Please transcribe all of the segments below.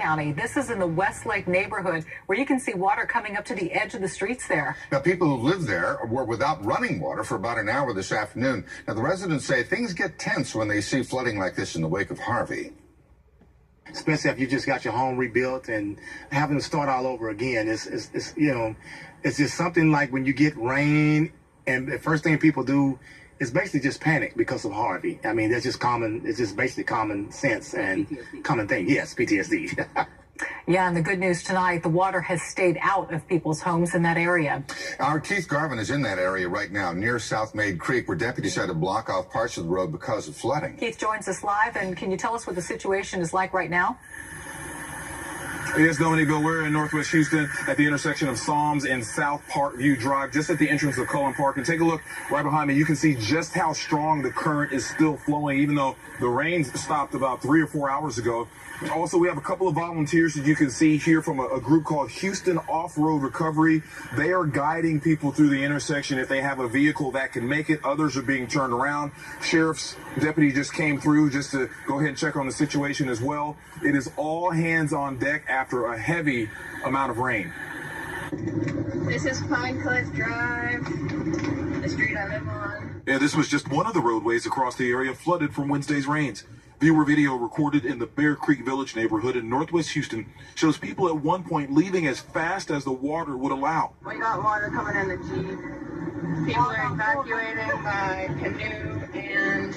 County. This is in the Westlake neighborhood where you can see water coming up to the edge of the streets there. Now, people who live there were without running water for about an hour this afternoon. Now, the residents say things get tense when they see flooding like this in the wake of Harvey. Especially if you just got your home rebuilt and having to start all over again. It's you know, it's just something like when you get rain and the first thing people do is basically just panic because of Harvey. I mean, that's just common. It's just basically common sense and PTSD. Common thing. Yes, PTSD. Yeah, and the good news tonight, the water has stayed out of people's homes in that area. Our Keith Garvin is in that area right now near South Maid Creek, where deputies had to block off parts of the road because of flooding. Keith joins us live, and can you tell us what the situation is like right now? Yes, Dominique, we're in Northwest Houston at the intersection of Psalms and South Parkview Drive, just at the entrance of Cullen Park. And take a look right behind me. You can see just how strong the current is still flowing, even though the rain stopped about 3 or 4 hours ago. Also, we have a couple of volunteers that you can see here from a group called Houston Off-Road Recovery. They are guiding people through the intersection if they have a vehicle that can make it. Others are being turned around. Sheriff's deputy just came through just to go ahead and check on the situation as well. It is all hands on deck after a heavy amount of rain. This is Pine Cliff Drive, the street I live on. Yeah, this was just one of the roadways across the area flooded from Wednesday's rains. Viewer video recorded in the Bear Creek Village neighborhood in Northwest Houston shows people at one point leaving as fast as the water would allow. We got water coming in the Jeep. People are evacuating by canoe and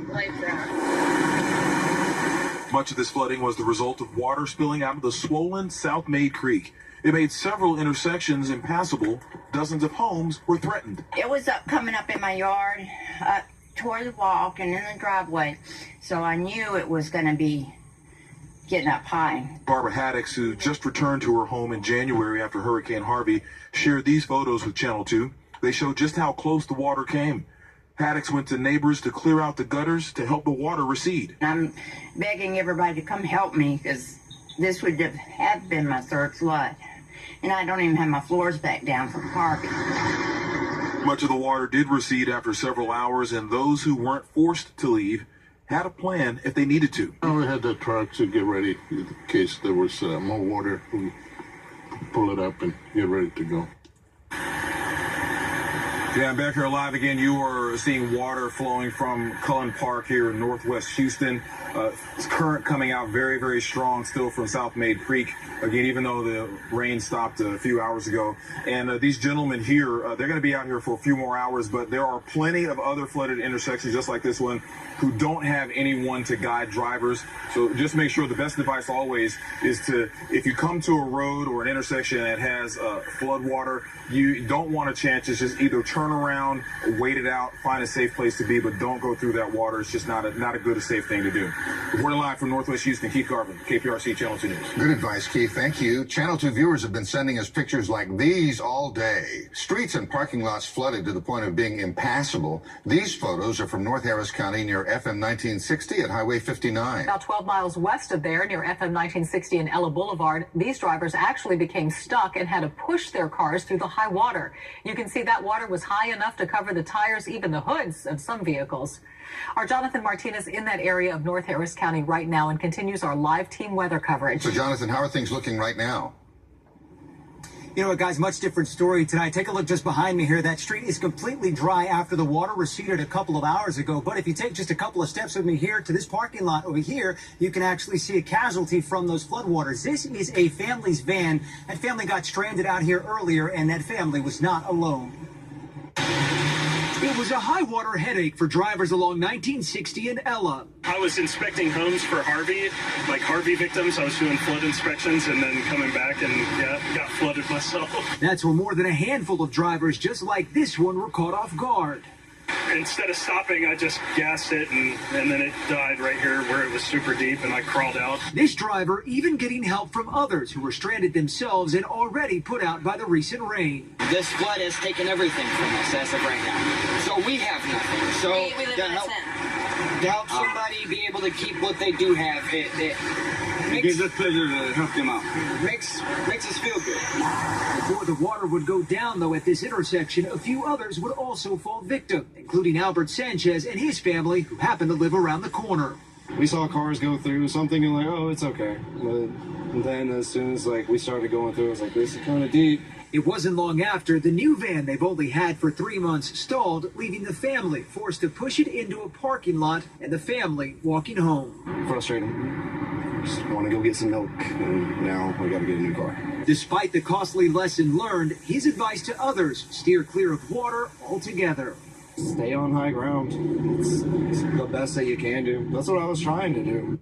life raft. Much of this flooding was the result of water spilling out of the swollen South Maid Creek. It made several intersections impassable. Dozens of homes were threatened. It was coming up in my yard, up toward the walk and in the driveway, so I knew it was going to be getting up high. Barbara Haddix, who just returned to her home in January after Hurricane Harvey, shared these photos with Channel 2. They show just how close the water came. Haddix went to neighbors to clear out the gutters to help the water recede. I'm begging everybody to come help me because this would have been my third flood. And I don't even have my floors back down from Harvey. Much of the water did recede after several hours, and those who weren't forced to leave had a plan if they needed to. We had the truck to get ready in case there was more water. We pull it up and get ready to go. Yeah, I'm back here live again. You are seeing water flowing from Cullen Park here in Northwest Houston. Current coming out very, very strong still from South Maid Creek. Again, even though the rain stopped a few hours ago. And these gentlemen here, they're going to be out here for a few more hours, but there are plenty of other flooded intersections just like this one who don't have anyone to guide drivers. So just make sure the best advice always is to, if you come to a road or an intersection that has flood water, you don't want to chance it. Just either turn around, wait it out, find a safe place to be, but don't go through that water. It's just not a good or safe thing to do. Reporting live from Northwest Houston, Keith Garvin, KPRC Channel 2 News. Good advice, Keith. Thank you. Channel 2 viewers have been sending us pictures like these all day. Streets and parking lots flooded to the point of being impassable. These photos are from North Harris County near FM 1960 at Highway 59. About 12 miles west of there, near FM 1960 and Ella Boulevard, these drivers actually became stuck and had to push their cars through the high water. You can see that water was high enough to cover the tires, even the hoods of some vehicles. Our Jonathan Martinez in that area of North Harris County right now and continues our live team weather coverage. So, Jonathan, how are things looking right now? You know what, guys, much different story tonight. Take a look just behind me here. That street is completely dry after the water receded a couple of hours ago. But if you take just a couple of steps with me here to this parking lot over here, you can actually see a casualty from those floodwaters. This is a family's van. That family got stranded out here earlier, and that family was not alone. It was a high water headache for drivers along 1960 and Ella. I was inspecting homes for Harvey, like Harvey victims. I was doing flood inspections and then coming back and got flooded myself. That's where more than a handful of drivers just like this one were caught off guard. Instead of stopping, I just gassed it, and then it died right here where it was super deep, and I crawled out. This driver even getting help from others who were stranded themselves and already put out by the recent rain. This flood has taken everything from us as of right now. So we have nothing. So we live in a tent. To help somebody be able to keep what they do have, it gives us pleasure to help them out. Makes us feel good. Before the water would go down, though, at this intersection, a few others would also fall victim, including Albert Sanchez and his family, who happened to live around the corner. We saw cars go through something and like, oh, it's okay. But then as soon as like we started going through, I was like, this is kind of deep. It wasn't long after the new van they've only had for 3 months stalled, leaving the family forced to push it into a parking lot and the family walking home. Frustrating. Just want to go get some milk, and now we got to get a new car. Despite the costly lesson learned, his advice to others: steer clear of water altogether. Stay on high ground. It's the best that you can do. That's what I was trying to do.